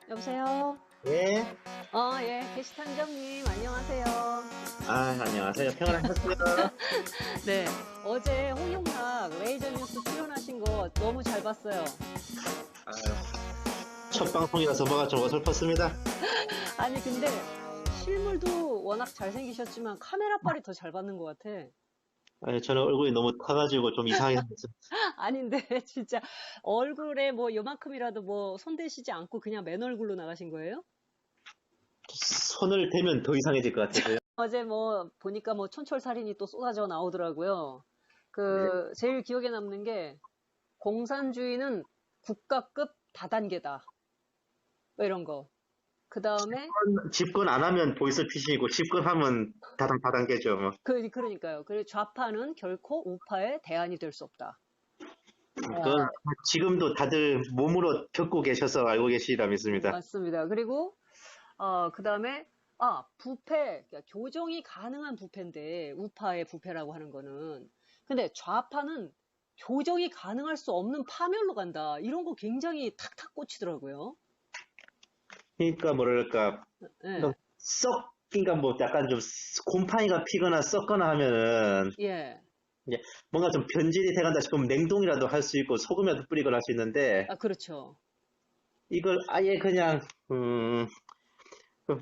여보세요? 예. 예, 게시탄정님, 안녕하세요. 안녕하세요. 평안하셨어요? 네, 어제 홍용학 레이저 뉴스 출연하신 거 너무 잘 봤어요. 첫 방송이라서 뭐가 좀 어설펐습니다. 아니, 근데 실물도 워낙 잘생기셨지만 카메라빨이 더 잘 받는 것 같아. 저는 얼굴이 너무 타가지고 좀 이상하게 생겼어요. 아닌데, 진짜 얼굴에 뭐 요만큼이라도 뭐 손대시지 않고 그냥 맨 얼굴로 나가신 거예요? 손을 대면 더 이상해질 것 같아서요. 어제 뭐 보니까 뭐 촌철살인이 또 쏟아져 나오더라고요. 네. 제일 기억에 남는 게 공산주의는 국가급 다단계다. 뭐 이런 거. 그 다음에, 집권 안 하면 보이스피싱이고 집권하면 다단계죠. 뭐. 그러니까요. 그리고 좌파는 결코 우파의 대안이 될 수 없다. 그건 지금도 다들 몸으로 겪고 계셔서 알고 계시리라 믿습니다. 맞습니다. 그리고, 그 다음에, 부패, 그러니까 교정이 가능한 부패인데, 우파의 부패라고 하는 거는. 근데 좌파는 교정이 가능할 수 없는 파멸로 간다. 이런 거 굉장히 탁탁 꽂히더라고요. 그러니까 뭐랄까 예, 그러니까 뭐 약간 좀 곰팡이가 피거나 썩거나 하면은 예. 이제 뭔가 좀 변질이 돼간다 싶으면 냉동이라도 할 수 있고 소금이라도 뿌리거나 할 수 있는데 그렇죠. 이걸 아예 그냥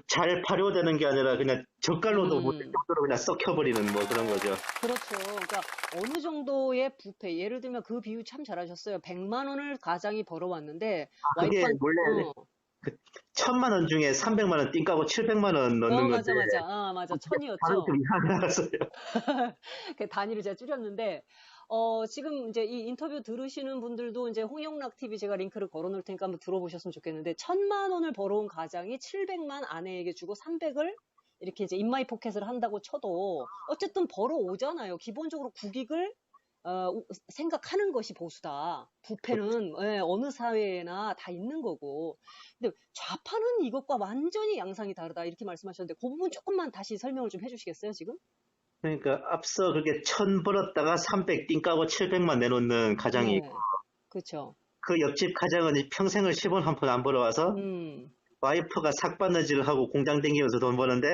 잘 발효되는 게 아니라 그냥 젓갈로도 못할 음. 정도로 그냥 썩혀버리는 뭐 그런 거죠. 그렇죠. 그러니까 어느 정도의 부패, 예를 들면 그 비유 참 잘하셨어요. 100만 원을 가장이 벌어왔는데 그게 와이프한 원래 그 1,000만 원 중에 300만 원 띵까고 700만 원 넣는 건데 맞아. 맞아. 반응 좀 천이었죠. 이상하게 나갔어요. 그 단위를 제가 줄였는데 지금 이제 이 인터뷰 들으시는 분들도 이제 홍영락 TV 제가 링크를 걸어 놓을 테니까 한번 들어보셨으면 좋겠는데 1,000만 원을 벌어온 가장이 700만 아내에게 주고 300을 이렇게 이제 인마이 포켓을 한다고 쳐도 어쨌든 벌어오잖아요. 기본적으로 국익을 생각하는 것이 보수다. 부패는 어느 사회에나 다 있는 거고. 근데 좌파는 이것과 완전히 양상이 다르다. 이렇게 말씀하셨는데 그 부분 조금만 다시 설명을 좀 해주시겠어요, 지금? 그러니까 앞서 그게 1,000 벌었다가 300 띵까고 700만 내놓는 가장이 있고 네. 그렇죠. 그 옆집 가장은 평생을 10원 한 푼 안 벌어와서 음. 와이프가 삭바느질 하고 공장 댕기면서 돈 버는데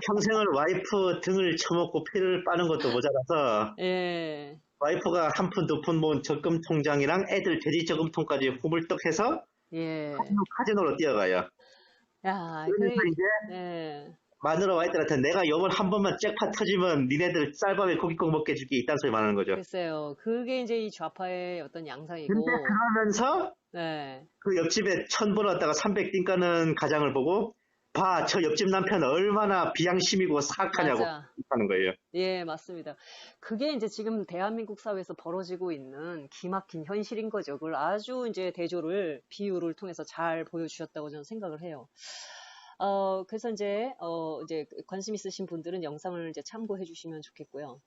평생을 와이프 등을 쳐먹고 피를 빠는 것도 모자라서 예. 와이프가 한 푼, 두 푼 모은 적금 통장이랑 애들 돼지 저금통까지 후불떡해서 예. 카지노로 뛰어가요. 야, 그러면서 이제 예. 마누라 와이프한테 내가 이번 한 번만 잭팟 터지면 니네들 쌀밥에 고깃국 먹게 해줄게 이딴 소리 말하는 거죠. 글쎄요. 그게 이제 이 좌파의 어떤 근데 양상이고, 그러면서 네. 그 옆집에 1,000 벌었다가 300 띵가는 가장을 보고 봐, 저 옆집 남편 얼마나 비양심이고 사악하냐고 맞아. 하는 거예요. 예, 맞습니다. 그게 이제 지금 대한민국 사회에서 벌어지고 있는 기막힌 현실인 거죠. 그걸 아주 이제 대조를, 비유를 통해서 잘 보여주셨다고 저는 생각을 해요. 그래서 이제 관심 있으신 분들은 영상을 이제 참고해 주시면 좋겠고요.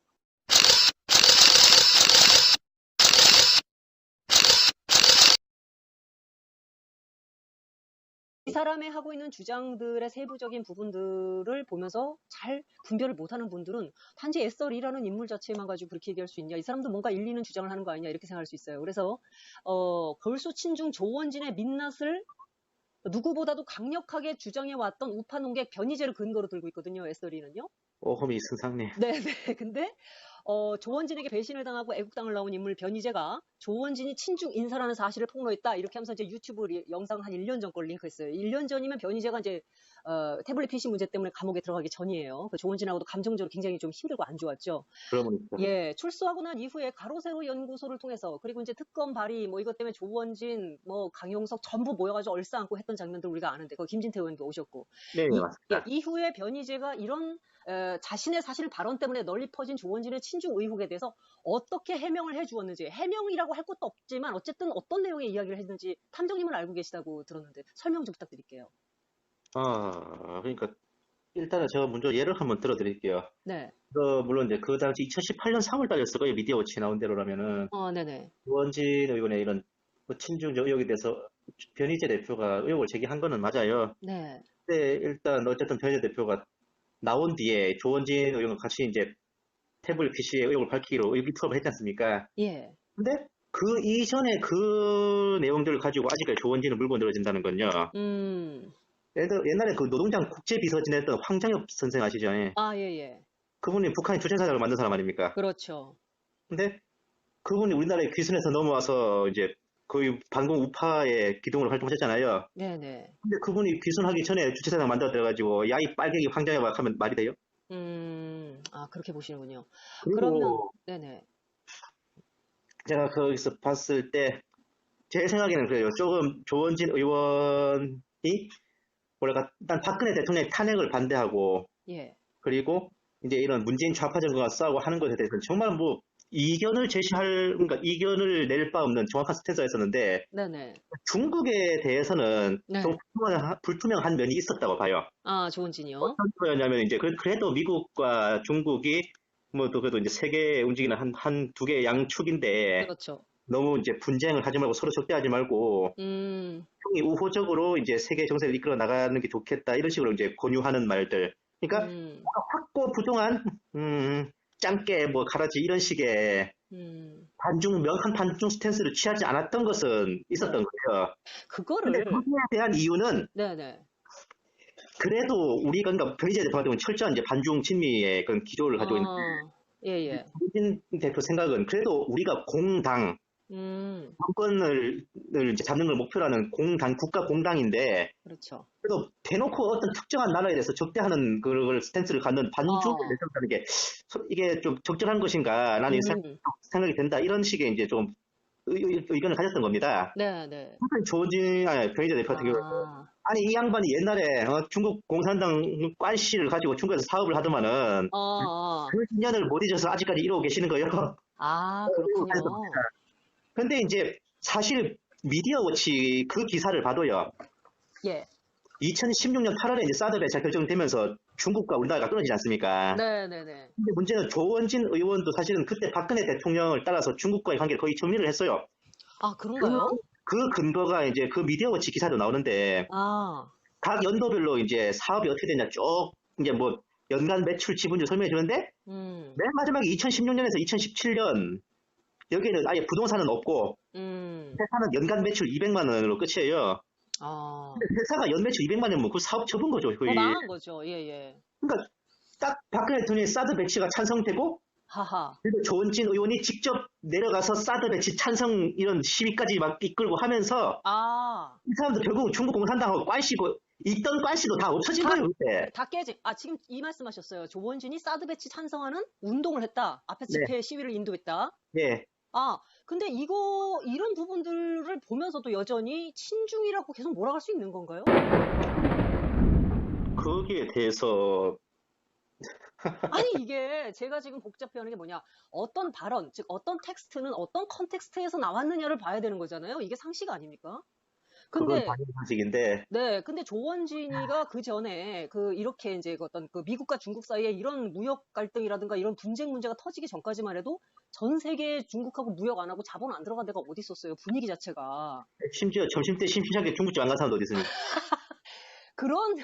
이 사람이 하고 있는 주장들의 세부적인 부분들을 보면서 잘 분별을 못하는 분들은 단지 에서리라는 인물 자체만 가지고 그렇게 얘기할 수 있냐, 이 사람도 뭔가 일리 있는 주장을 하는 거 아니냐 이렇게 생각할 수 있어요. 그래서 골수 친중 조원진의 민낯을 누구보다도 강력하게 주장해왔던 우파 농객 변희재를 근거로 들고 있거든요. 에서리는요. 오호미 스승님. 네네. 근데 조원진에게 배신을 당하고 애국당을 나온 인물 변희재가 조원진이 친중 인사라는 사실을 폭로했다. 이렇게 하면서 이제 유튜브 영상 한 1년 전 걸 링크했어요. 1년 전이면 변희재가 이제 태블릿 PC 문제 때문에 감옥에 들어가기 전이에요. 그 조원진하고도 감정적으로 굉장히 좀 힘들고 안 좋았죠. 그러면 있죠. 예, 출소하고 난 이후에 가로세로 연구소를 통해서 그리고 이제 특검 발의 뭐 이것 때문에 조원진 뭐 강용석 전부 모여가지고 얼싸안고 했던 장면들 우리가 아는데 그 김진태 의원도 오셨고 네, 맞습니다. 이후에 변희재가 이런 자신의 사실 발언 때문에 널리 퍼진 조원진의 친중 의혹에 대해서 어떻게 해명을 해주었는지 해명이라고 할 것도 없지만 어쨌든 어떤 내용의 이야기를 했는지 탐정님은 알고 계시다고 들었는데 설명 좀 부탁드릴게요. 그러니까 일단은 제가 먼저 예를 한번 들어드릴게요. 네. 물론 이제 그 당시 2018년 3월 달이었을 거예요. 미디어워치 나온 대로라면은 네네. 유원진 의원의 이런 뭐 친중 의혹에 대해서 변희재 대표가 의혹을 제기한 거는 맞아요. 네. 근데 일단 어쨌든 변희재 대표가 나온 뒤에 조원진 의원과 같이 이제 태블릿 PC의 의혹을 밝히기로 의기투합을 했지 않습니까? 예. 근데 그 이전에 그 내용들을 가지고 아직까지 조원진을 물고 늘어진다는 건요. 음. 옛날에 그 노동당 국제비서 지냈던 황장엽 선생 아시죠? 예. 아, 예, 예. 그분이 북한의 주체사상을 만든 사람 아닙니까? 그렇죠. 근데 그분이 우리나라에 귀순해서 넘어와서 이제 거의 반공 우파의 기둥으로 활동하셨잖아요. 네네. 근데 그분이 귀순하기 전에 주체사상 만들어들어가지고 야이 빨갱이 황장엽아 하면 말이 돼요? 아, 그렇게 보시는군요. 그러면, 그리고 네네. 제가 거기서 봤을 때 제 생각에는 그래요. 조금 조원진 의원이 뭐랄까 일단 박근혜 대통령의 탄핵을 반대하고 예. 그리고 이제 이런 문재인 좌파 정권과 싸우고 하는 것에 대해서는 정말 뭐 이견을 제시할 그러니까 이견을 낼 바 없는 정확한 스탠스가 있었는데 네네. 중국에 대해서는 좀 네. 불투명한 면이 있었다고 봐요. 아, 조은진이요? 어떤 거였냐면 이제 그래도 미국과 중국이 뭐 또 그래도 이제 세계에 움직이는 한 두 개의 양축인데 그렇죠. 너무 이제 분쟁을 하지 말고 서로 적대하지 말고 음, 형이 우호적으로 이제 세계 정세를 이끌어 나가는 게 좋겠다 이런 식으로 이제 권유하는 말들. 그러니까 음, 확고부동한 짱깨 뭐 가라지 이런 식의 명한 반중 스탠스를 취하지 않았던 것은 있었던 네. 거예요. 근데 그거를, 거기에 대한 이유는 네네. 그래도 우리가 그러니까 변희재 대표 같은 경우는 철저한 이제 반중 친미의 그런 기조를 가지고 있는데 아, 예, 예. 김진 대표 생각은 그래도 우리가 공당 음, 정권을 이제 잡는 걸 목표로 하는 공당 국가 공당인데 그렇죠. 그래도 대놓고 어떤 특정한 나라에 대해서 적대하는 그걸 스탠스를 갖는 반중을 어, 내세운다는 게 이게 좀 적절한 것인가 나는 음, 생각이 된다 이런 식의 이제 좀 의견을 가졌던 겁니다. 네네. 조진 아니 변희재 대표 같은 경우에 아, 아니 이 양반이 옛날에 중국 공산당 관씨를 가지고 중국에서 사업을 하더만은 어, 그 인연을 못 잊어서 아직까지 이러고 계시는 거예요. 아, 그렇군요. 근데 이제 사실 미디어워치 그 기사를 봐도요. 예. 2016년 8월에 이제 사드 배치가 결정되면서 중국과 우리나라가 끊어지지 않습니까? 네네네. 근데 문제는 조원진 의원도 사실은 그때 박근혜 대통령을 따라서 중국과의 관계를 거의 정리를 했어요. 아, 그, 그런가요? 그 근거가 이제 그 미디어워치 기사도 나오는데 아, 각 연도별로 이제 사업이 어떻게 되냐 쭉 이제 뭐 연간 매출 지분율 설명해 주는데 음, 맨 마지막에 2016년에서 2017년 여기는 아예 부동산은 없고 음, 회사는 연간 매출 200만 원으로 끝이에요. 아, 근데 회사가 연 매출 200만 원이면 그 사업 접은 거죠, 거의. 망한 거죠. 예, 예. 그러니까 딱 박근혜 대통령의 사드 배치가 찬성되고 하하. 그리고 조원진 의원이 직접 내려가서 사드 배치 찬성 이런 시위까지 막 이끌고 하면서 아, 이 사람들 결국 중국 공산당하고 관시고 있던 관시도 다 없어진 다, 거예요, 그때. 다 깨진. 아, 지금 이 말씀하셨어요. 조원진이 사드 배치 찬성하는 운동을 했다. 앞에 네, 집회 시위를 인도했다. 네. 아, 근데 이런 부분들을 보면서도 여전히 친중이라고 계속 몰아갈 수 있는 건가요? 거기에 대해서 아니, 이게 제가 지금 복잡해하는 게 뭐냐. 어떤 발언, 즉 어떤 텍스트는 어떤 컨텍스트에서 나왔느냐를 봐야 되는 거잖아요. 이게 상식 아닙니까? 그건 근데 당연한 사실인데 네, 근데 조원진이가 그 전에 이렇게 이제 그 어떤 그 미국과 중국 사이에 이런 무역 갈등이라든가 이런 분쟁 문제가 터지기 전까지만 해도 전 세계 중국하고 무역 안 하고 자본 안 들어간 데가 어디 있었어요. 분위기 자체가. 심지어 점심 때 심심하게 중국집 안 간 사람도 어디 있습니까? 그런,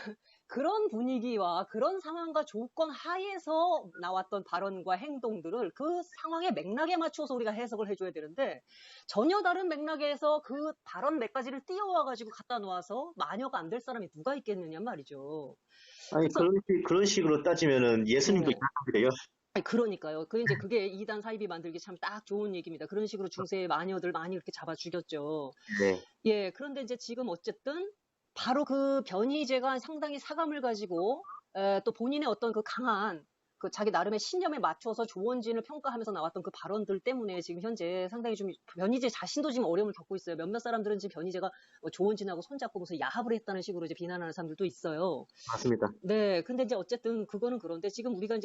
그런 분위기와 그런 상황과 조건 하에서 나왔던 발언과 행동들을 그 상황의 맥락에 맞춰서 우리가 해석을 해줘야 되는데 전혀 다른 맥락에서 그 발언 몇 가지를 띄워와가지고 갖다 놓아서 마녀가 안 될 사람이 누가 있겠느냐 말이죠. 아니 그래서 그런 식으로 따지면은 예수님도 네네. 이상한데요. 아니, 그러니까요. 이제 그게 이단 사이비 만들기 참 딱 좋은 얘기입니다. 그런 식으로 중세의 마녀들 많이 이렇게 잡아 죽였죠. 네. 예, 그런데 이제 지금 어쨌든 바로 그 변희재가 상당히 사감을 가지고 또 본인의 어떤 그 강한 그 자기 나름의 신념에 맞춰서 조원진을 평가하면서 나왔던 그 발언들 때문에 지금 현재 상당히 좀 변희재 자신도 지금 어려움을 겪고 있어요. 몇몇 사람들은 지금 변희재가 뭐 조원진하고 손잡고 무슨 야합을 했다는 식으로 이제 비난하는 사람들도 있어요. 맞습니다. 네, 근데 이제 어쨌든 그거는 그런데 지금 우리가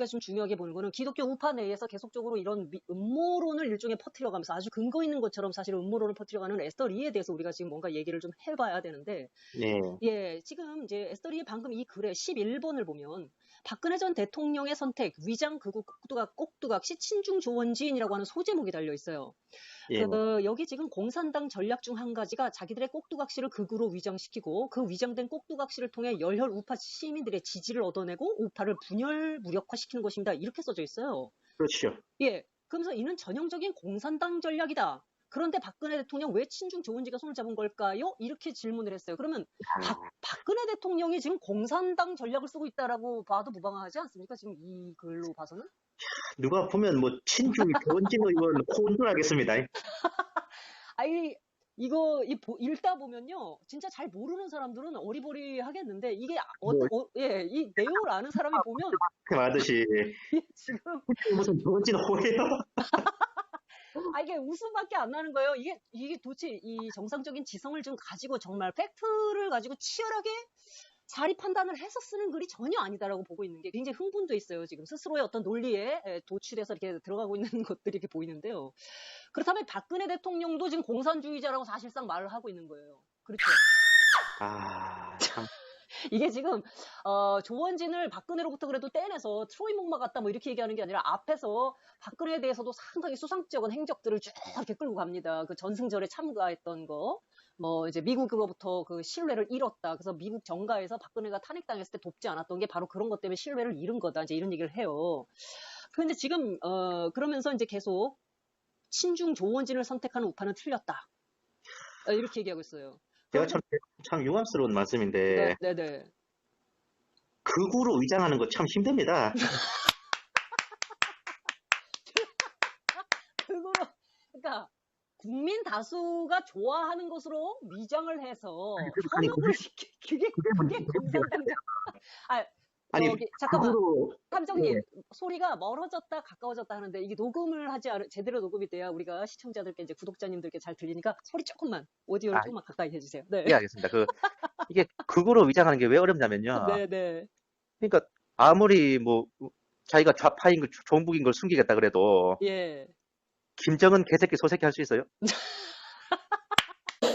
지금 중요하게 보는 거는 기독교 우파 내에서 계속적으로 이런 음모론을 일종의 퍼뜨려가면서 아주 근거 있는 것처럼 사실 음모론을 퍼뜨려가는 에스더 리에 대해서 우리가 지금 뭔가 얘기를 좀 해봐야 되는데, 네. 예, 지금 이제 에스더 리의 방금 이 글의 11번을 보면 박근혜 전 대통령의 선택, 위장 극우 꼭두각시 친중 조원진이라고 하는 소제목이 달려 있어요. 예. 여기 지금 공산당 전략 중 한 가지가 자기들의 꼭두각시를 극우로 위장시키고 그 위장된 꼭두각시를 통해 열혈 우파 시민들의 지지를 얻어내고 우파를 분열 무력화시키는 것입니다. 이렇게 써져 있어요. 그렇죠. 예. 그러면서 이는 전형적인 공산당 전략이다. 그런데 박근혜 대통령 왜 친중 조은지가 손을 잡은 걸까요? 이렇게 질문을 했어요. 그러면 박근혜 대통령이 지금 공산당 전략을 쓰고 있다라고 봐도 무방하지 않습니까? 지금 이 글로 봐서는? 누가 보면 뭐 친중 조원진 의원 혼쭐하겠습니다. 아니, 읽다 보면요. 진짜 잘 모르는 사람들은 어리버리하겠는데, 이게, 예, 이 내용을 아는 사람이 보면, 말하듯이 지금, 무슨 조원진 호예요? 이게 웃음밖에 안 나는 거예요. 이게 도대체 이 정상적인 지성을 좀 가지고 정말 팩트를 가지고 치열하게 자리 판단을 해서 쓰는 글이 전혀 아니다라고 보고 있는 게 굉장히 흥분돼 있어요. 지금 스스로의 어떤 논리에 도취돼서 이렇게 들어가고 있는 것들이 이렇게 보이는데요. 그렇다면 박근혜 대통령도 지금 공산주의자라고 사실상 말을 하고 있는 거예요. 그렇죠. 참. 이게 지금 조원진을 박근혜로부터 그래도 떼내서 트로이 목마 같다 뭐 이렇게 얘기하는 게 아니라 앞에서 박근혜에 대해서도 상당히 수상쩍은 행적들을 쭉 이렇게 끌고 갑니다. 그 전승절에 참가했던 거. 뭐 이제 미국으로부터 그 신뢰를 잃었다. 그래서 미국 정가에서 박근혜가 탄핵당했을 때 돕지 않았던 게 바로 그런 것 때문에 신뢰를 잃은 거다. 이제 이런 얘기를 해요. 그런데 지금 그러면서 이제 계속 친중 조원진을 선택하는 우파는 틀렸다. 이렇게 얘기하고 있어요. 제가 참 유감스러운 말씀인데 네네. 극우로 위장하는 거 참 힘듭니다. 그러니까 국민 다수가 좋아하는 것으로 위장을 해서 아니, 현혹을 그게 공산당적. 잠깐만. 탐정님, 소리가 멀어졌다 가까워졌다 하는데 이게 녹음을 하지 않은 제대로 녹음이 돼야 우리가 시청자들께 이제 구독자님들께 잘 들리니까 소리 조금만 오디오를 조금만 가까이 해주세요. 네. 예, 알겠습니다. 이게 극우로 위장하는 게 왜 어렵냐면요. 네네. 그러니까 아무리 뭐 자기가 좌파인 걸 종북인 걸 숨기겠다 그래도 예. 김정은 개새끼 소새끼 할 수 있어요?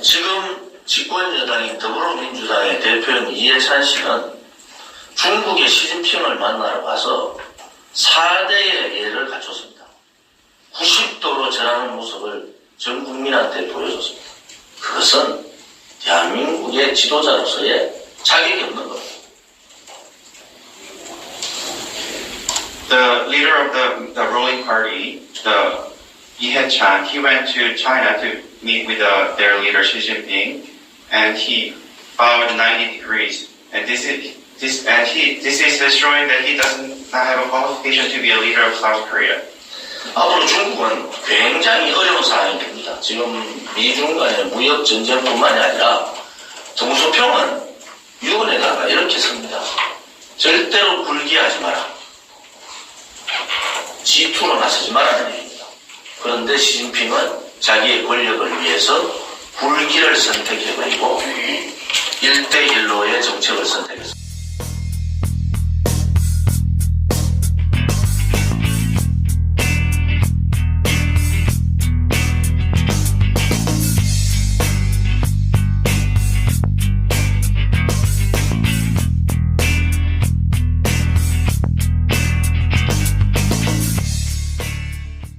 지금 집권 여당인 더불어민주당의 대표인 이해찬 씨는 중국의 시진핑을 만나러 가서 4대의 예를 갖췄습니다. 90도로 전하는 모습을 전 국민한테 보여줬습니다. 그것은 대한민국의 지도자로서의 자격이 없는 겁니다. The leader of the ruling party, Lee Hae-chan, he went to China to meet with their leader Xi Jinping, and he bowed 90 degrees. And this is showing that he doesn't have a qualification to be a leader of South Korea. 앞으로 중국은 굉장히 어려운 상황이 됩니다. 지금 미중 간의 무역 전쟁뿐만이 아니라 동서평은 유엔에다가 이렇게 씁니다. 절대로 불기하지 마라. G2로 나서지 말라는 얘기입니다. 그런데 시진핑은 자기의 권력을 위해서 불기를 선택해버리고 1대1로의 정책을 선택했습니다.